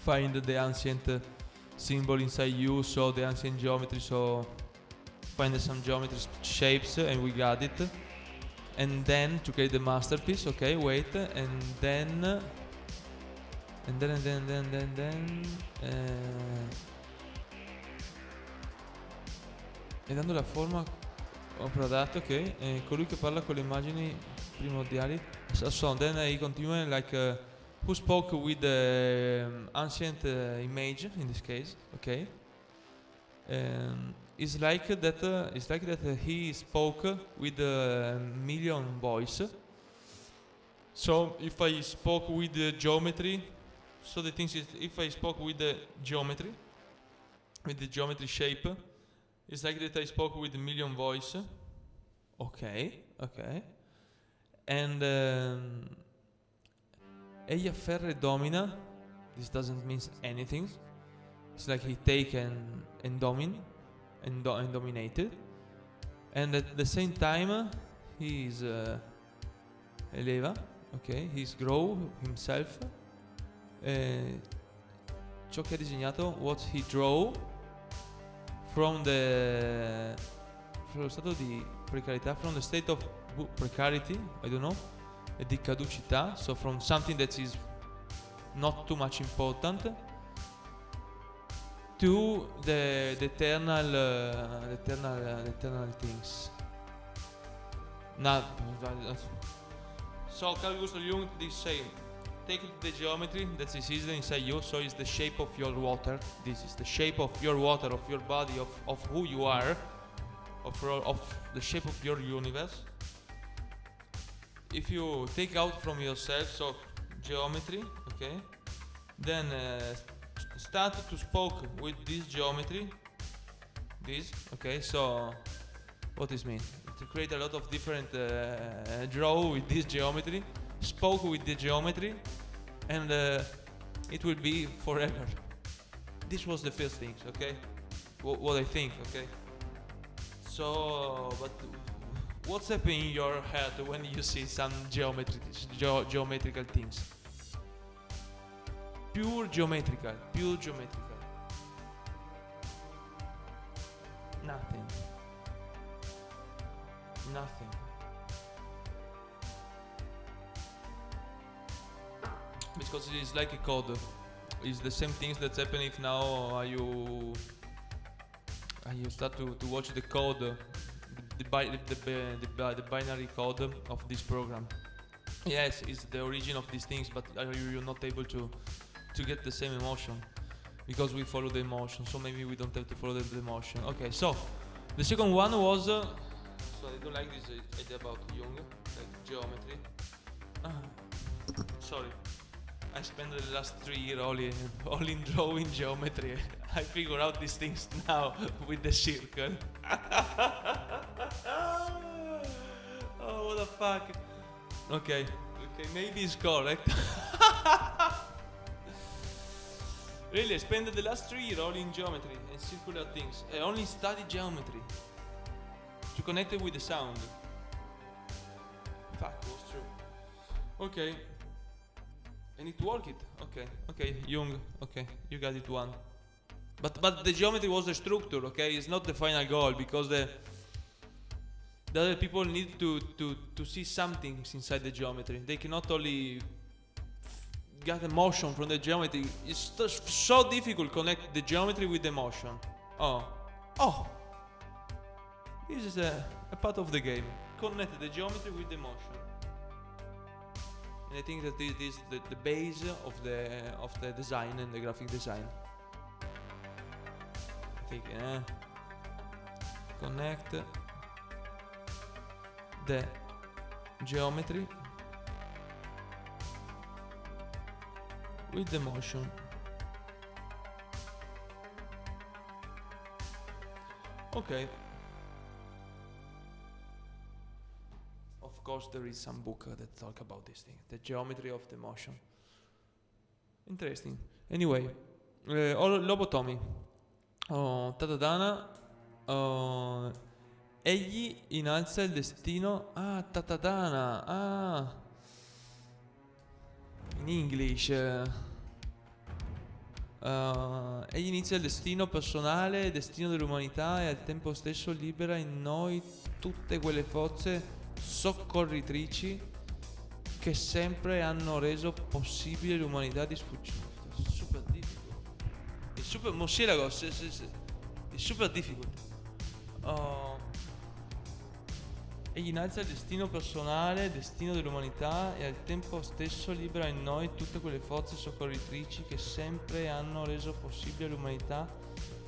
find the ancient symbol inside you, so the ancient geometry, so find some geometry shapes, and we got it. And then to create the masterpiece, okay, wait, and then e dando la forma a un prodotto, ok, colui che parla con le immagini primordiali. So then he continue like who spoke with the ancient image in this case, okay. It's like that he spoke with a million voice. So if I spoke with the geometry, so the thing is, if I spoke with the geometry shape, it's like that I spoke with a million voice. Okay. And egli afferra e domina. This doesn't mean anything. It's like he taken and dominated. And at the same time, he is eleva. Okay, he's grow himself. Ciò che ha disegnato, what he draw from lo stato di precarietà, from the state of precarity, I don't know, e di caducità, so from something that is not too much important to the eternal things. So Carl Gustav Jung is saying, take the geometry that is hidden inside you, so it's the shape of your water. This is the shape of your water, of your body, of who you are, of the shape of your universe. If you take out from yourself, so geometry, okay, then start to spoke with this geometry. This, okay, so what this mean? To create a lot of different draw with this geometry, spoke with the geometry, and it will be forever. This was the first things, okay? What I think, okay? So, but what's happening in your head when you see some geometrical things? Pure geometrical. Nothing. Because it is like a code. It's the same things that's happening if now you start to watch the code, the binary code of this program. Yes, it's the origin of these things, but you're not able to get the same emotion because we follow the emotion. So maybe we don't have to follow the emotion. Okay, so the second one was. So I don't like this idea about Jung, like geometry. Sorry, I spent the last 3 years all in drawing geometry. I figure out these things now with the circle. Oh, what the fuck! Okay, maybe it's correct. Really, I spent the last 3 years only in geometry and circular things. I only studied geometry to connect it with the sound. Fuck, was true. Okay. I need to work it. Okay, Jung. Okay, you got it 1. But the geometry was the structure. Okay, it's not the final goal, because the other people need to see something inside the geometry. They cannot only get emotion from the geometry. It's so difficult to connect the geometry with the emotion. Oh, this is a part of the game. Connect the geometry with the emotion. And I think that this is the base of the design and the graphic design. I think connect the geometry with the motion. Okay. Of course, there is some book that talk about this thing, the geometry of the motion. Interesting. Anyway, lobotomy. Tatadana. Egli innalza il destino. Tatadana. In English. Egli inizia il destino personale, il destino dell'umanità, e al tempo stesso libera in noi tutte quelle forze soccorritrici che sempre hanno reso possibile l'umanità di sfuggire. Super difficult. It's super Mosylagos. It's super difficult. Egli innalza il destino personale, il destino dell'umanità, e al tempo stesso libera in noi tutte quelle forze soccorritrici che sempre hanno reso possibile all'umanità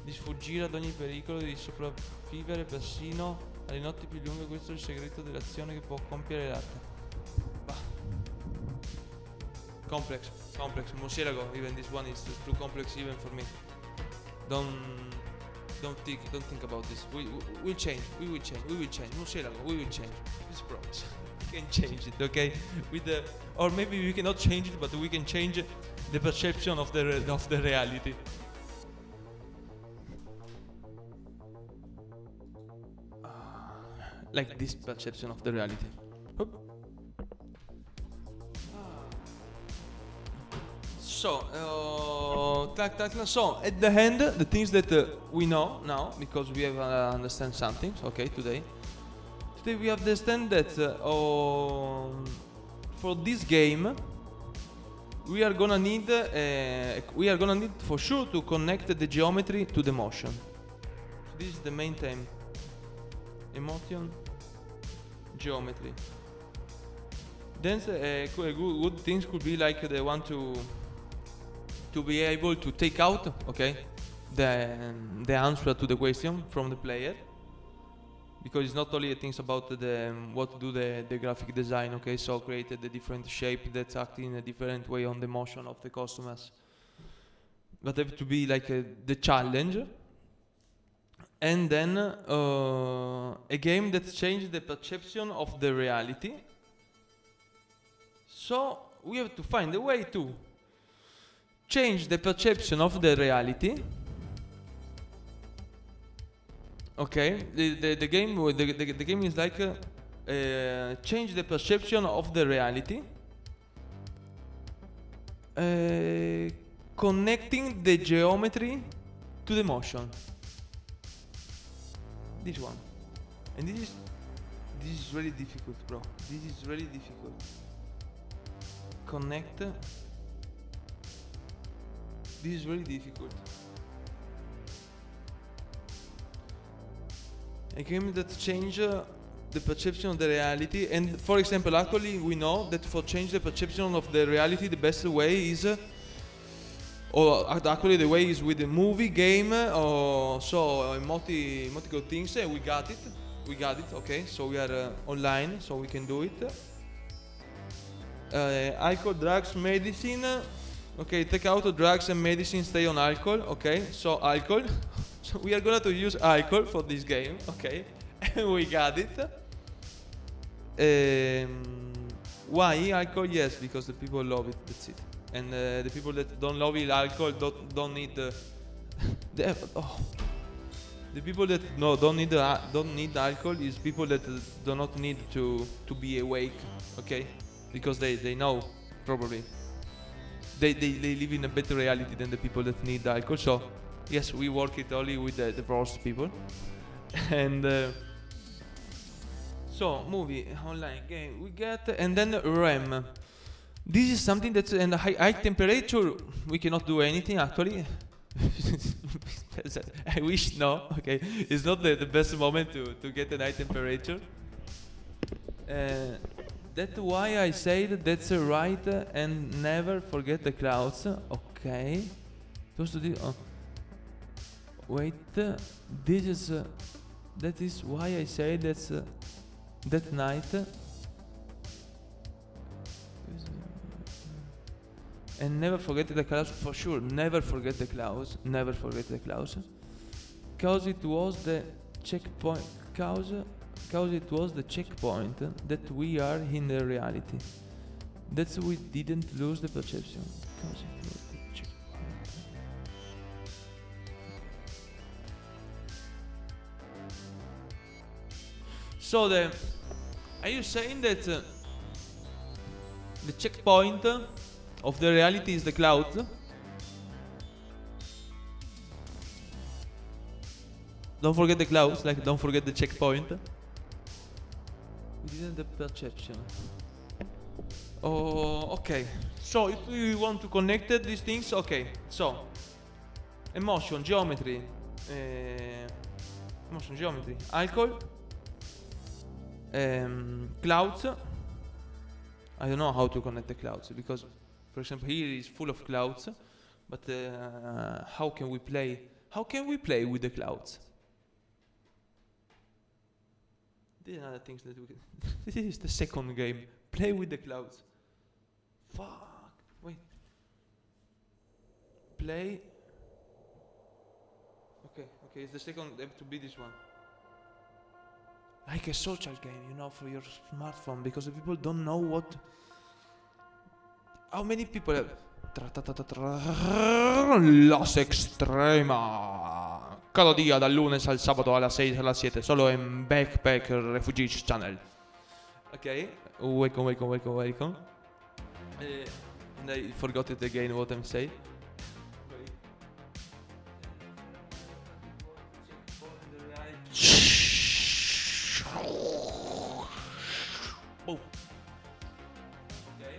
di sfuggire ad ogni pericolo e di sopravvivere persino alle notti più lunghe. Questo è il segreto dell'azione che può compiere l'arte. Complex. Moselago, even this one is too complex even for me. Don't think about this. We will change. Moselago, we will change. This promise. We can change it, okay? Or maybe we cannot change it, but we can change the perception of the reality. Like this perception of the reality. So, so at the end, the things that we know now, because we have understand something. Okay, today we understand that for this game, we are gonna need for sure to connect the geometry to the motion. So this is the main theme. Emotion, geometry. Then good things could be like the one to be able to take out, okay, the answer to the question from the player, because it's not only things about what to do the graphic design, okay, so created the different shape that's acting in a different way on the motion of the customers, but have to be like the challenge. And then a game that changes the perception of the reality. So we have to find a way to change the perception of the reality. Okay, the game is like change the perception of the reality, connecting the geometry to the motion. This one, and this is really difficult, bro. This is really difficult. Connect. This is really difficult. A game that change the perception of the reality, and for example, actually we know that for change the perception of the reality, the best way is. Or actually the way is with the movie, game, or so multiple things. We got it, okay, so we are online, so we can do it. Alcohol, drugs, medicine. Okay, take out drugs and medicine, stay on alcohol, okay, so alcohol. So we are going to use alcohol for this game, okay, we got it. Why alcohol? Yes, because the people love it. That's it. And the people that don't love it, alcohol don't need the. The people that don't need alcohol is people that do not need to be awake, okay? Because they know probably they live in a better reality than the people that need alcohol. So yes, we work it only with the worst people. And so movie, online game we get, and then RAM. This is something that's in high temperature. We cannot do anything actually. I wish no. Okay, it's not the best moment to get a high temperature. That's why I said that's right, and never forget the clouds. Okay. Supposed to do. Wait. This is. That is why I say that's that night. And never forget the clouds, for sure. Never forget the clouds. Never forget the clouds. Cause it was the checkpoint. Cause it was the checkpoint that we are in the reality. That's we didn't lose the perception. Cause it was the checkpoint. So are you saying that the checkpoint of the reality is the clouds? Don't forget the clouds, like don't forget the checkpoint. We didn't the perception. Oh, okay. So if we want to connect these things, okay. So emotion, geometry, alcohol, clouds. I don't know how to connect the clouds because, for example, here is full of clouds, but how can we play? How can we play with the clouds? These are the things that we can. This is the second game. Play with the clouds. Fuck. Wait. Play. Okay. It's the second. They have to be this one. Like a social game, for your smartphone, because the people don't know what. How many people have? Los Extrema. Cada día dal lunes al sábado a las 6 a las 7, solo en Backpack Refugees Channel. Okay, welcome. And I forgot it again what I'm saying. Boom. Okay.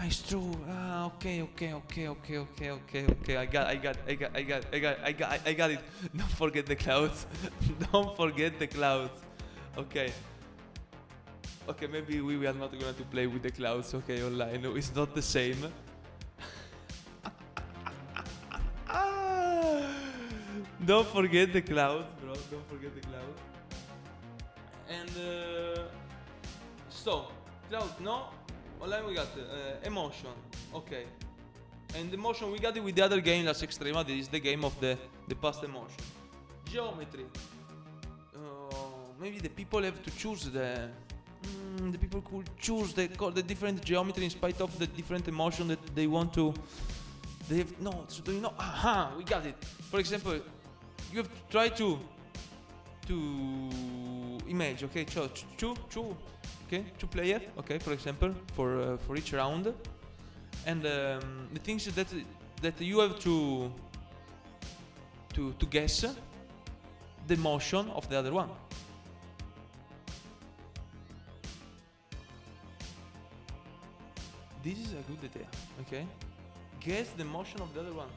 It's true. Okay. I got it. Don't forget the clouds. Don't forget the clouds. Okay. Okay, maybe we are not going to play with the clouds. Okay, online. No, it's not the same. Don't forget the clouds, bro. Don't forget the clouds. And so clouds, no. Online we got emotion, okay. And emotion we got it with the other game, Las Extrema. This is the game of the past emotion. Geometry. Maybe the people have to choose the people could choose the different geometry in spite of the different emotion that they want to. They have no. So do you know? Aha, we got it. For example, you have to try to image. Okay, two. Okay, 2 players. Okay, for example, for each round, and the things that you have to guess the motion of the other one. This is a good idea. Okay, guess the motion of the other one.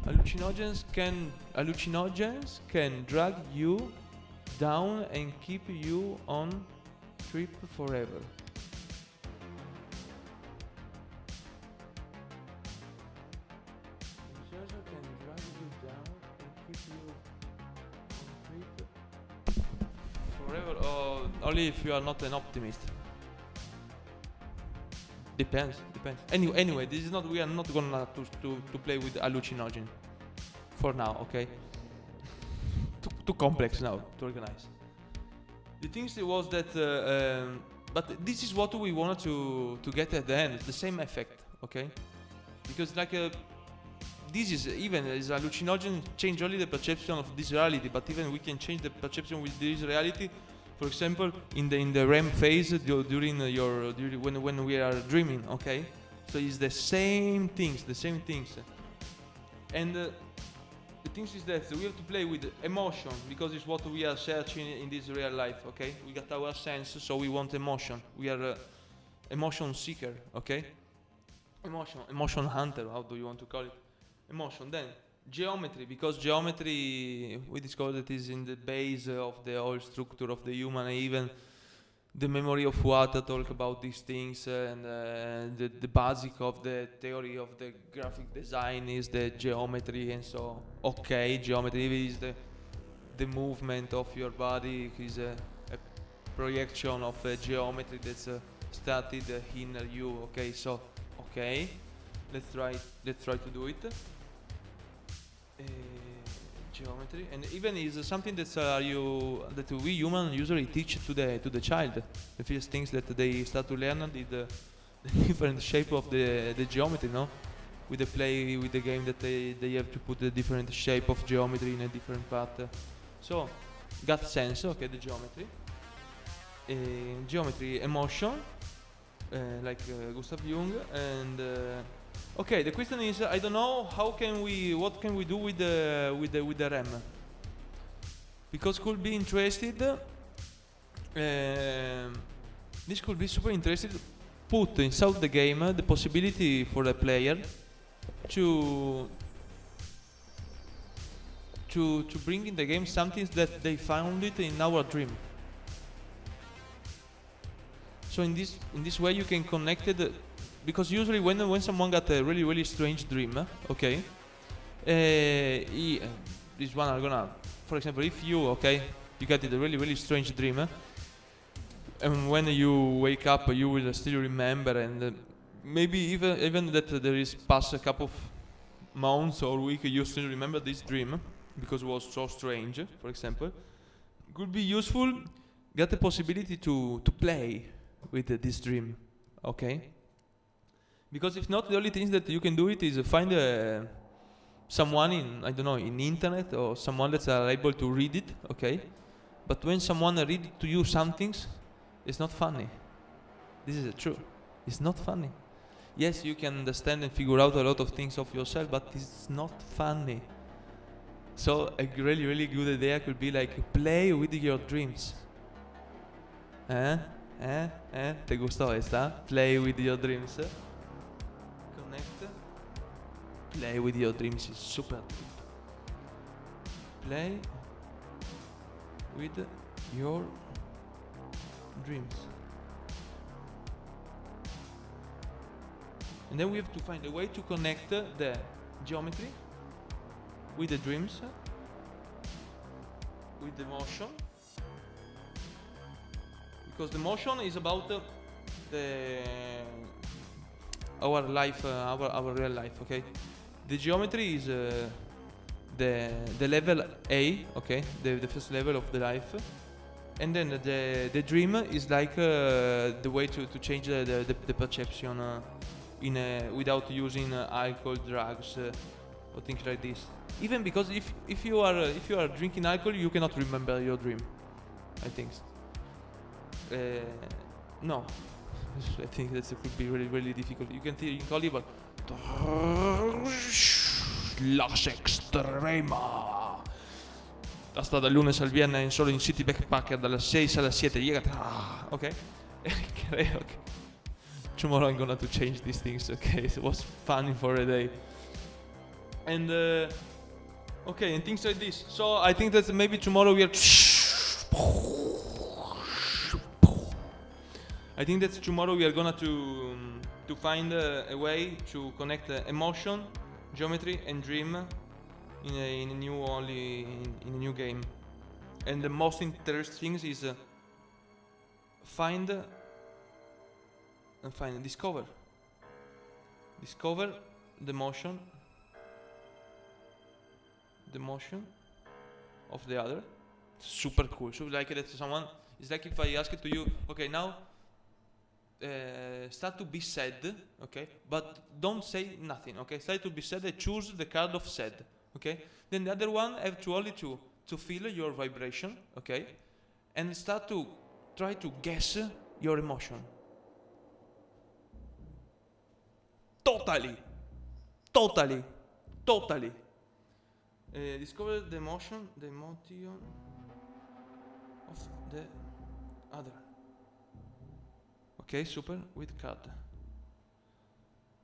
Hallucinogens can drag you down and keep you on trip forever. Can drag you down and keep you on trip forever, or only if you are not an optimist. Depends. Anyway, this is not. We are not gonna to play with hallucinogen for now. Okay. Too complex now to organize. The thing was that, but this is what we wanted to get at the end. The same effect. Okay. Because like this is even as hallucinogen change only the perception of this reality, but even we can change the perception with this reality. For example, in the REM phase during when we are dreaming, okay? So it's the same things. And the thing is that we have to play with emotion because it's what we are searching in this real life, okay? We got our sense, so we want emotion. We are emotion seeker, okay? Emotion hunter, how do you want to call it? Emotion. Then geometry, because geometry we discovered that is in the base of the whole structure of the human, even the memory of Fuata talk about these things, and the basic of the theory of the graphic design is the geometry. And so geometry is the movement of your body, is a projection of a geometry that's started in you. Let's try to do it. Geometry, and even is something that we humans usually teach to the child. The first things that they start to learn is the different shape of the geometry, no? With the play, with the game, that they have to put the different shape of geometry in a different part. So, got sense, okay, the geometry. Geometry, emotion, like Gustav Jung, and okay. The question is, I don't know what can we do with the REM, because could be interested. This could be super interesting. Put inside the game the possibility for the player to bring in the game something that they found it in our dream. So in this way you can connect it, because usually when someone got a really strange dream, okay, this one are gonna, for example, if you get a really strange dream, and when you wake up you will still remember, and maybe even that there is past a couple of months or week, you still remember this dream because it was so strange. For example, could be useful, get the possibility to play with this dream, okay? Because if not, the only thing that you can do it is find someone in internet, or someone that's able to read it, okay? But when someone read to you some things, it's not funny. This is true. It's not funny. Yes, you can understand and figure out a lot of things of yourself, but it's not funny. So a really good idea could be like, play with your dreams. ¿Te gustó esta? Play with your dreams. Connect. Play with your dreams is super. Play with your dreams. And then we have to find a way to connect the geometry with the dreams, with the motion. Because the motion is about our life, our real life, okay? The geometry is the level A, okay? The first level of the life. And then the dream is like the way to change the perception without using alcohol, drugs, or things like this. Even because if you are drinking alcohol, you cannot remember your dream, I think. No, I think that could be really difficult. You can think only about Las Extrema. Hasta dal lunes al viernes solo in City Backpacker dalle 6 alle 7. Okay. Creo que tomorrow I'm gonna to change these things. Okay, it was fun for a day. And okay, and things like this. So I think that maybe tomorrow we are. I think that tomorrow we are gonna to find a way to connect emotion, geometry, and dream in a new game. And the most interesting is discover discover the motion of the other. Super cool. So like that someone, it's like if I ask it to you, okay, now start to be sad, okay, but don't say nothing, okay, start to be sad and choose the card of sad, okay, then the other one have to only to feel your vibration, okay, and start to try to guess your emotion. Totally. Discover the emotion of the other. Okay, super, with card.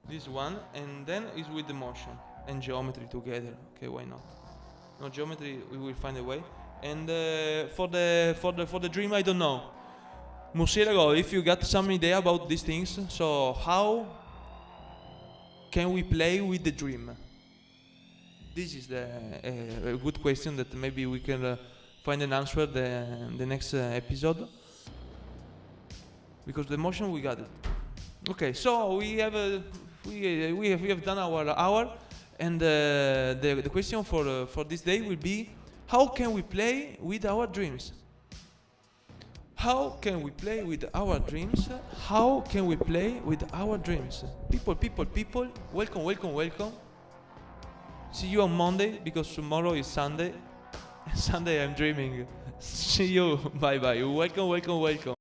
This one, and then is with the motion and geometry together. Okay, why not? No geometry, we will find a way. And for the dream, I don't know. Murcielago, if you got some idea about these things, so how can we play with the dream? This is a good question that maybe we can find an answer the next episode. Because the motion we got it. Okay, so we have done our hour, and the question for this day will be, how can we play with our dreams? How can we play with our dreams? How can we play with our dreams? People, welcome. See you on Monday, because tomorrow is Sunday. Sunday I'm dreaming. See you, bye. Welcome.